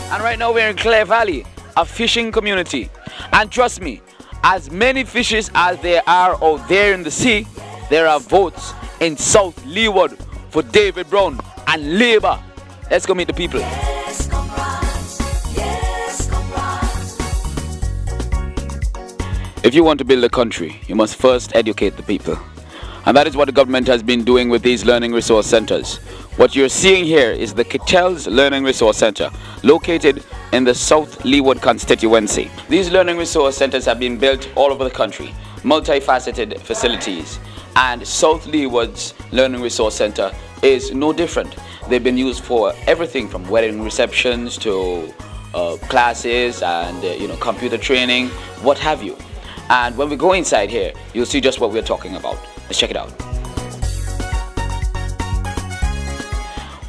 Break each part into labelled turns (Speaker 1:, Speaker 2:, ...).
Speaker 1: And right now we're in Clare Valley, a fishing community. And trust me, as many fishes as there are out there in the sea, there are votes in South LEEWARD for David Brown and Labour. Let's go meet the people.
Speaker 2: Yes, comrades. Yes, comrades.
Speaker 1: If you want to build a country, you must first educate the people. And that is what the government has been doing with these learning resource centers. What you're seeing here is the Kettles Learning Resource Center, located in the South LEEWARD constituency. These learning resource centers have been built all over the country, multifaceted facilities. And South LEEWARD's Learning Resource Center is no different. They've been used for everything from wedding receptions to classes and computer training, what have you. And when we go inside here, you'll see just what we're talking about. Let's check it out.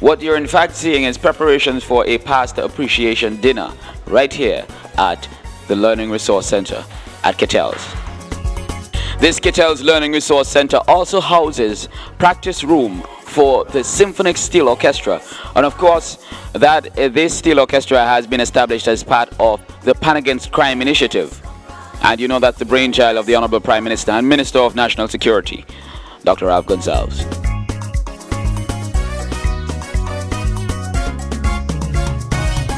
Speaker 1: What you're in fact seeing is preparations for a pastor appreciation dinner right here at the Learning Resource Center at Kettles. This Kettles Learning Resource Center also houses practice room for the Symphonic Steel Orchestra, and of course that this steel orchestra has been established as part of the Pan Against Crime initiative. And you know that's the brainchild of the Honorable Prime Minister and Minister of National Security, Dr. Ralph Gonsalves.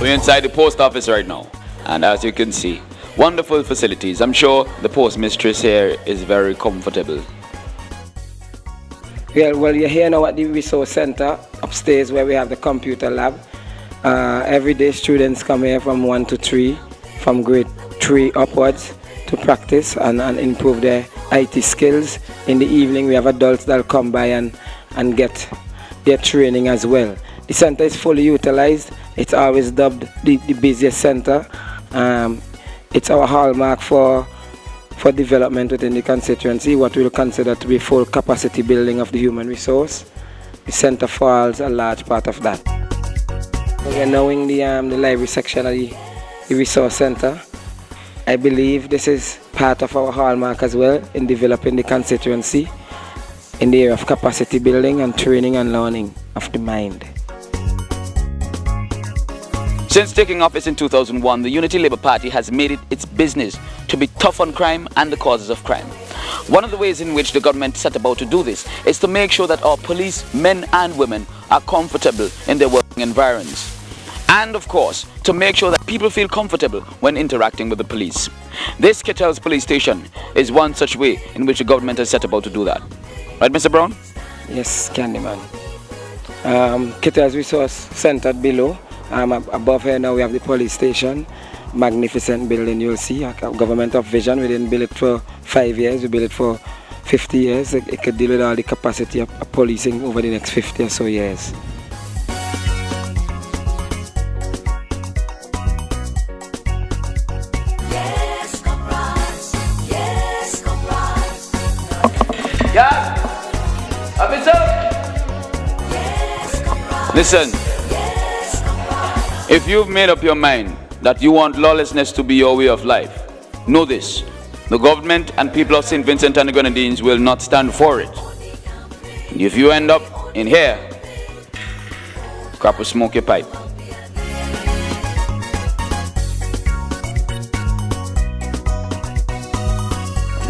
Speaker 1: We're inside the post office right now, and as you can see, wonderful facilities. I'm sure the postmistress here is very comfortable.
Speaker 3: Well, you're here now at the resource center upstairs where we have the computer lab. Every day students come here from 1 to 3, from grade 3 upwards, to practice and improve their IT skills. In the evening we have adults that come by and get their training as well. The center is fully utilized. It's always dubbed the busiest center. It's our hallmark for development within the constituency, what we'll consider to be full capacity building of the human resource. The center falls a large part of that. We're now in the library section of the resource center. I believe this is part of our hallmark as well in developing the constituency in the area of capacity building and training and learning of the mind.
Speaker 1: Since taking office in 2001, the Unity Labour Party has made it its business to be tough on crime and the causes of crime. One of the ways in which the government set about to do this is to make sure that our police, men and women, are comfortable in their working environments. And of course, to make sure that people feel comfortable when interacting with the police. This Kettles police station is one such way in which the government has set about to do that. Right, Mr. Brown?
Speaker 3: Yes, Candyman. Kettles Resource Center below. Above here now we have the police station. Magnificent building, you'll see. A government of vision. We didn't build it for 5 years, we built it for 50 years. It could deal with all the capacity of policing over the next 50 or so years.
Speaker 1: Yeah, officer. Listen, if you've made up your mind that you want lawlessness to be your way of life, know this: the government and people of St. Vincent and the Grenadines will not stand for it. And if you end up in here, crap will smoke your pipe.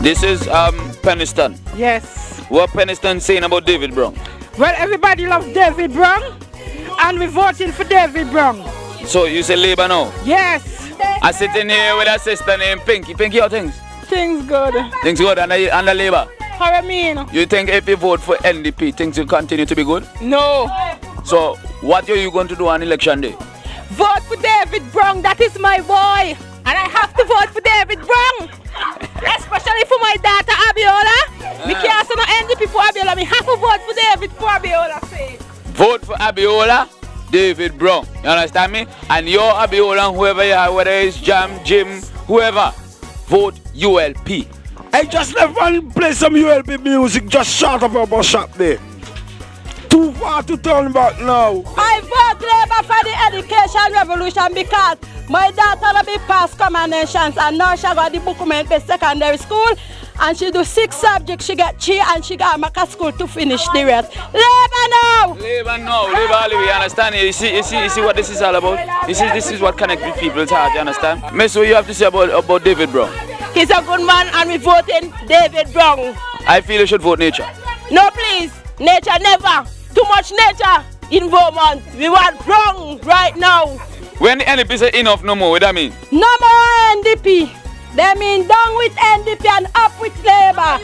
Speaker 1: This is Peniston.
Speaker 4: Yes.
Speaker 1: What Peniston saying about David Brown?
Speaker 4: Well, everybody loves David Brown, and we're voting for David Brown.
Speaker 1: So you say Labour now?
Speaker 4: Yes.
Speaker 1: I sit in here with a sister named Pinky. Pinky, how things?
Speaker 4: Things good.
Speaker 1: Things good under Labour?
Speaker 4: How you mean?
Speaker 1: You think if you vote for NDP, things will continue to be good?
Speaker 4: No.
Speaker 1: So what are you going to do on election day?
Speaker 4: Vote for David Brown. That is my boy. And I have to vote for David Brown. Especially for my daughter Abiola. Me can't say no NDP for Abiola. Me have to vote for David for Abiola sake.
Speaker 1: Vote for Abiola, David Brown. You understand me? And your Abiola and whoever you are, whether it's Jam, Jim, whoever, vote ULP.
Speaker 5: I just left and play some ULP music just short of our shop there. Too far to turn back now.
Speaker 4: I vote Labour for the education revolution because my daughter will be past combinations and now she got the bookment for secondary school and she do 6 subjects. She got 3 and she got Maca school to finish the rest. Labour now!
Speaker 1: Labour now, Labour all the way, you understand? You see what this is all about? This is what connects with people's heart, you understand? Miss, what you have to say about David Brown?
Speaker 4: He's a good man and we voting David Brown.
Speaker 1: I feel you should vote nature.
Speaker 4: No please, nature never. Too much nature in Vermont. We want Brown right now.
Speaker 1: When the NDP say enough no more, what that mean?
Speaker 4: No more NDP. They mean down with NDP and up with Labour.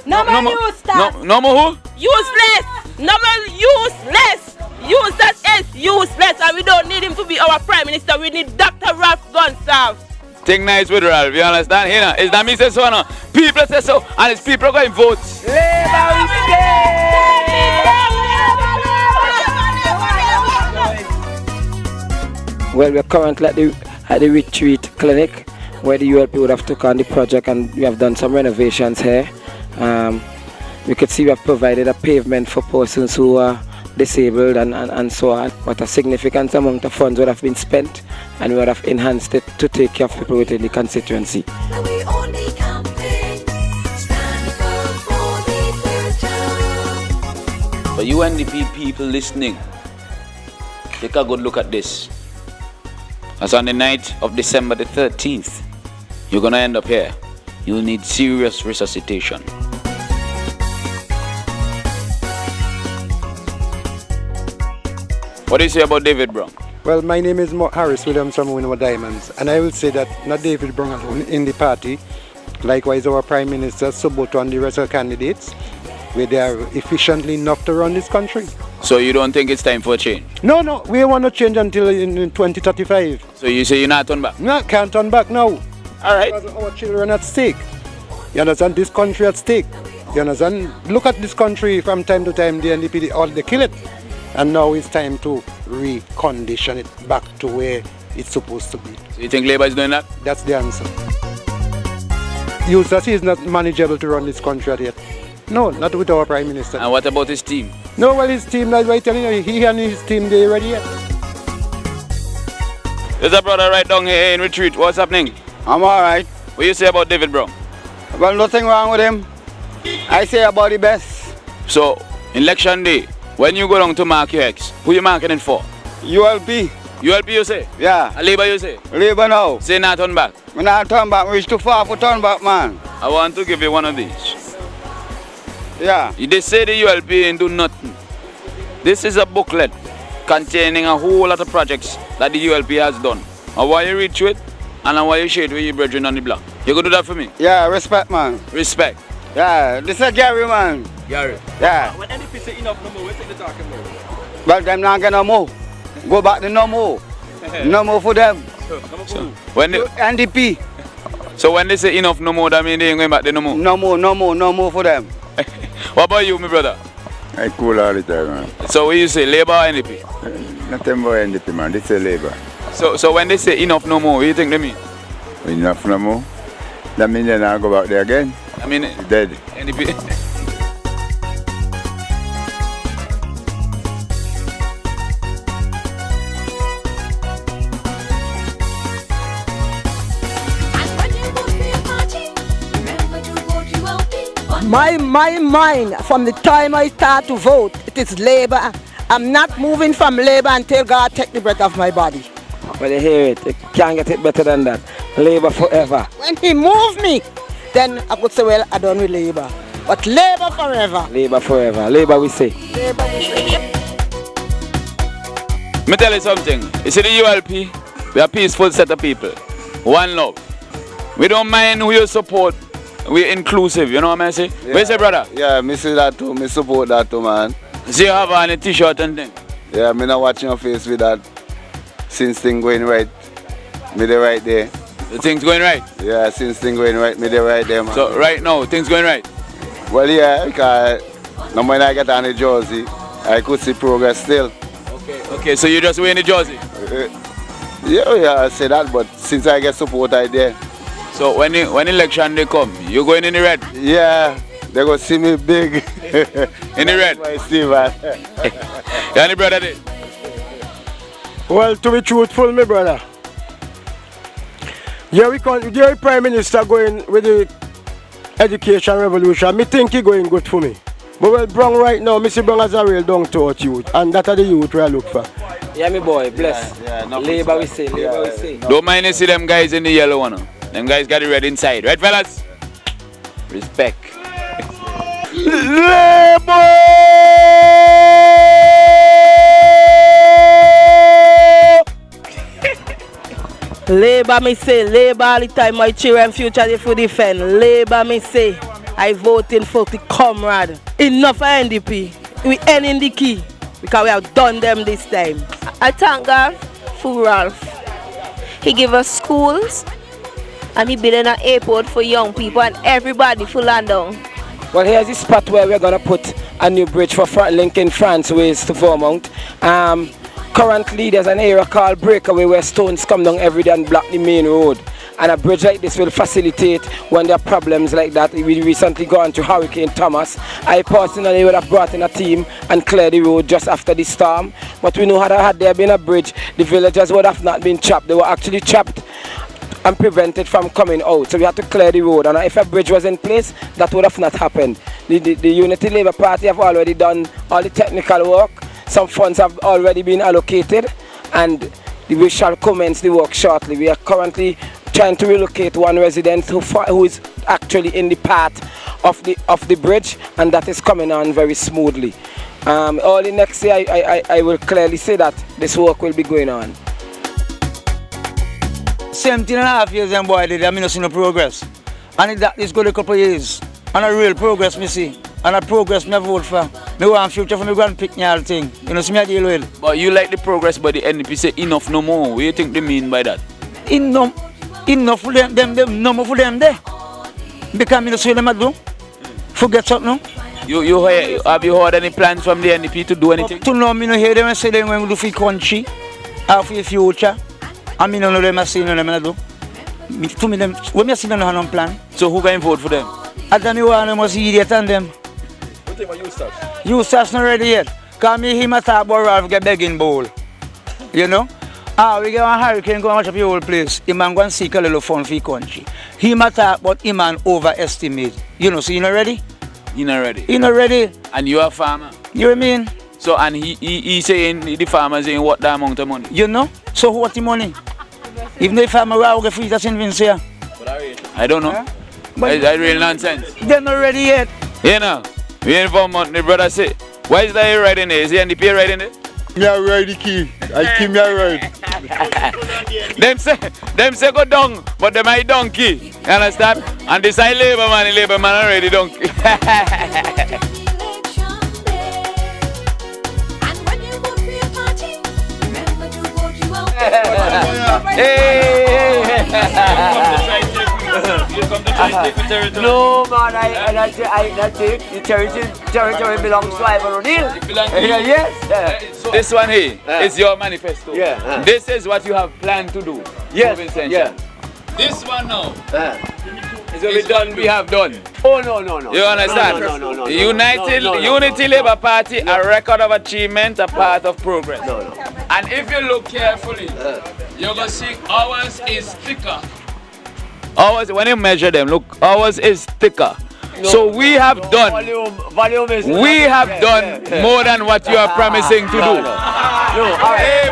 Speaker 4: No more useless.
Speaker 1: No more who?
Speaker 4: Useless. No more useless. Useless is useless and we don't need him to be our Prime Minister. We need Dr. Ralph Gonsalves.
Speaker 1: Think nice with Ralph, you understand? Here, it's not me say so, no. People say so, and it's people going to vote.
Speaker 3: Labour we stay! Well, we're currently at the retreat clinic where the ULP would have took on the project, and we have done some renovations here. We could see we have provided a pavement for persons who are disabled and so on. But a significant amount of funds would have been spent and we would have enhanced it to take care of people within the constituency.
Speaker 2: We only campaign, stand firm for the third term.
Speaker 1: For you NDP people listening, take a good look at this. As on the night of December the 13th, you're going to end up here. You'll need serious resuscitation. What do you say about David Brown?
Speaker 6: Well, my name is Harris Williams from Winnow Diamonds, and I will say that not David Brown alone in the party, likewise our Prime Minister, Soboto and the rest of the candidates, where they are efficiently enough to run this country.
Speaker 1: So you don't think it's time for a change?
Speaker 6: No, we want to change until in 2035.
Speaker 1: So you say you're not turn back?
Speaker 6: No, can't turn back now.
Speaker 1: All right.
Speaker 6: Because our children at stake. You understand? This country at stake. You understand? Look at this country from time to time, the NDP, they kill it. And now it's time to recondition it back to where it's supposed to be.
Speaker 1: So you think Labour is doing that?
Speaker 6: That's the answer. Useless is not manageable to run this country yet. No, not with our Prime Minister.
Speaker 1: And what about his team?
Speaker 6: No, well, his team, that's why I'm telling you, he and his team, they're ready yet.
Speaker 1: There's a brother right down here in retreat. What's happening?
Speaker 7: I'm alright.
Speaker 1: What do you say about David Brown?
Speaker 7: Well, nothing wrong with him. I say about the best.
Speaker 1: So, election day, when you go down to mark your X, who you marking it for?
Speaker 7: ULP.
Speaker 1: ULP you say?
Speaker 7: Yeah.
Speaker 1: And Labour you say?
Speaker 7: Labour now.
Speaker 1: Say not turn back.
Speaker 7: When I turn back, we reach too far for turn back, man.
Speaker 1: I want to give you one of these.
Speaker 7: Yeah.
Speaker 1: They say the ULP ain't do nothing. This is a booklet containing a whole lot of projects that the ULP has done. I want you read through it and I want you share it with your brethren on the block. You gonna do that for me?
Speaker 7: Yeah, respect, man.
Speaker 1: Respect.
Speaker 7: Yeah, this is Gary, man.
Speaker 1: Gary.
Speaker 7: Yeah.
Speaker 8: When NDP say enough no more, what they talking about?
Speaker 7: But them not gonna move. Go back to no more. No more for them.
Speaker 1: So when they,
Speaker 7: NDP.
Speaker 1: so when they say enough no more, that means they ain't going back there no more?
Speaker 7: No more for them.
Speaker 1: What about you, my brother?
Speaker 9: I cool all the time, man.
Speaker 1: So what you say, Labour or NDP?
Speaker 9: Nothing about NDP, man. This is Labour.
Speaker 1: So when they say enough no more, what do you think they mean?
Speaker 9: Enough no more. That means they not go back there again.
Speaker 1: I mean,
Speaker 9: Dead.
Speaker 1: NDP.
Speaker 4: My mind, from the time I start to vote, it is Labour. I'm not moving from Labour until God take the breath off my body.
Speaker 3: Well, you hear it. You can't get it better than that. Labour forever.
Speaker 4: When he moved me, then I could say, well, I done with Labour. But Labour forever.
Speaker 3: Labour forever. Labour we say.
Speaker 1: Let me tell you something. You see the ULP, we are a peaceful set of people. One love. We don't mind who you support. We're inclusive, you know what I'm saying?
Speaker 7: Yeah.
Speaker 1: Where's your brother?
Speaker 7: Yeah, me see that too. Me support that too, man.
Speaker 1: So you have on a t-shirt and thing?
Speaker 7: Yeah, me not watching your face with that. Since thing going right, me there right there.
Speaker 1: The thing's going right?
Speaker 7: Yeah, since thing going right, me there right there, man.
Speaker 1: So right now, things going right?
Speaker 7: Well, yeah, because now when I get on the jersey, I could see progress still.
Speaker 1: Okay, so you just wearing the jersey?
Speaker 7: Yeah, I say that, but since I get support, I there.
Speaker 1: So when election they come, you going in the red?
Speaker 7: Yeah, they go see me big.
Speaker 1: In the red?
Speaker 7: I see, man.
Speaker 1: You and the brother did?
Speaker 5: Well, to be truthful, my brother. Yeah, we Prime Minister going with the education revolution, me think it going good for me. But well, Brown right now, me see Brown as a real down-to-earth youth, and that are the youth where I look for.
Speaker 3: Yeah, me boy, bless. Labor we say, labor we say.
Speaker 1: Don't mind to see them guys in the yellow one. Them guys got the red inside. Right, fellas? Respect.
Speaker 4: Labour me say, Labour all the time, my children future they for defend. Labour me say, I voting for the comrade. Enough for NDP. We end the key because we have done them this time.
Speaker 10: I thank God for Ralph. He give us schools and he building an airport for young people and everybody for land down.
Speaker 3: Well, here's the spot where we're gonna put a new bridge for linking France ways to Vermont. Currently, there's an area called Breakaway where stones come down every day and block the main road. And a bridge like this will facilitate when there are problems like that. We recently gone through Hurricane Thomas. I personally would have brought in a team and cleared the road just after the storm. But we know had there been a bridge, the villagers would have not been trapped. They were actually trapped and prevented from coming out. So we had to clear the road. And if a bridge was in place, that would have not happened. The Unity Labour Party have already done all the technical work. Some funds have already been allocated and we shall commence the work shortly. We are currently trying to relocate one resident who is actually in the path of the bridge, and that is coming on very smoothly. Early next year I will clearly say that this work will be going on.
Speaker 11: 17.5 years and boy did I mean, see no progress. And that is good a couple of years. And a real progress me see. And a progress me vote for. Me want future for me grand pick me all thing. You know, see me a deal with.
Speaker 1: But you like the progress, but the NDP say enough no more. What do you think they mean by that?
Speaker 11: Enough for them no more for them there. Because me no see them a do. Forget something.
Speaker 1: Have you heard any plans from the NDP to do anything?
Speaker 11: Up to now, me no hear them say them when we do for the country or for the future. And me no know them say no them a do. To me them, when me see them no have no plan.
Speaker 1: So who can vote for them?
Speaker 11: I don't know why them was idiot and them.
Speaker 8: What think about you, Stas?
Speaker 11: You Stas not ready yet. Cause me him a talk about Ralph get begging bowl. You know? We get one hurricane go and watch up your whole place. He man go and seek a little fun for the country. He a talk about him man overestimate. You know, so you not ready?
Speaker 1: You not ready?
Speaker 11: You not ready?
Speaker 1: And you a farmer?
Speaker 11: You know what I mean?
Speaker 1: So and he saying the farmer saying what the amount of money?
Speaker 11: You know? So what the money? Even the farmer will get free, that's in Vince here.
Speaker 1: I don't know.
Speaker 11: Huh?
Speaker 1: Is that real nonsense?
Speaker 11: They're not ready yet.
Speaker 1: You know, we in Vermont, the brother say, why is that right in there? Is the NDP right in there?
Speaker 9: Me a ride the key. I keep me a ride.
Speaker 1: them say go down, but them I donkey. You understand? And this I Labour man already donkey.
Speaker 2: Election day. And when you vote for your party, remember to vote you out.
Speaker 12: No man, I think the territory belongs to Ivan O'Neill. Yes.
Speaker 1: This one here is your manifesto.
Speaker 12: Yeah.
Speaker 1: This is what you have planned to do.
Speaker 12: Yes.
Speaker 1: Yeah. This one now
Speaker 12: Is what
Speaker 1: we have done.
Speaker 12: Oh no.
Speaker 1: You understand?
Speaker 12: No.
Speaker 1: Unity Labour Party, a record of achievement, a path of progress.
Speaker 12: No.
Speaker 1: And if you look carefully, you're gonna see ours is thicker. Ours, when you measure them, look, ours is thicker.
Speaker 12: No,
Speaker 1: so we have done.
Speaker 12: Volume is.
Speaker 1: We have done more than what you are promising to do.
Speaker 12: No. All right.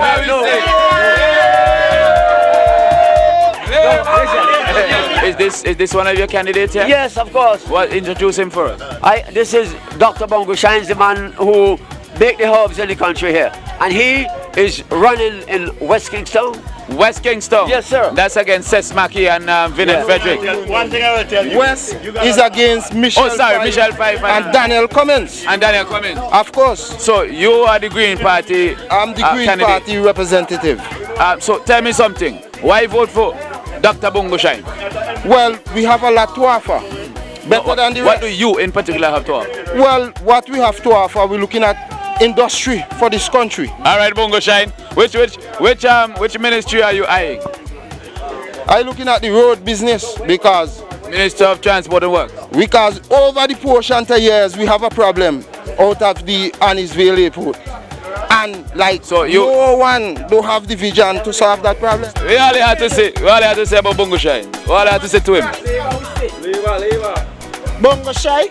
Speaker 1: Is this one of your candidates here?
Speaker 12: Yes, of course.
Speaker 1: Well, introduce him for us.
Speaker 12: This is Dr. Bongo Shines, the man who baked the herbs in the country here, and he is running in West Kingston.
Speaker 1: West Kingston?
Speaker 12: Yes, sir.
Speaker 1: That's against Seth Mackey and Vinod Frederick.
Speaker 9: One thing I will tell you.
Speaker 6: West is against Michelle
Speaker 1: Fife
Speaker 6: and Daniel Cummins. Of course.
Speaker 1: So you are the Green Party
Speaker 6: I'm the Green
Speaker 1: candidate.
Speaker 6: Party representative.
Speaker 1: So tell me something. Why vote for Dr. Bongo Shine?
Speaker 6: Well, we have a lot to offer. Better than the rest.
Speaker 1: What do you in particular have to offer?
Speaker 6: Well, what we have to offer, we're looking at industry for this country.
Speaker 1: All right, Bongo Shine. Which ministry are you eyeing?
Speaker 6: I'm looking at the road business because
Speaker 1: Minister of Transport and Works.
Speaker 6: Because over the portion of years we have a problem out of the Annisville Airport. And like
Speaker 1: so
Speaker 6: no one don't have the vision to solve that problem.
Speaker 1: We all had to say about Bongo Shine. All I had to say to him.
Speaker 8: Leeward.
Speaker 11: Bongo Shy.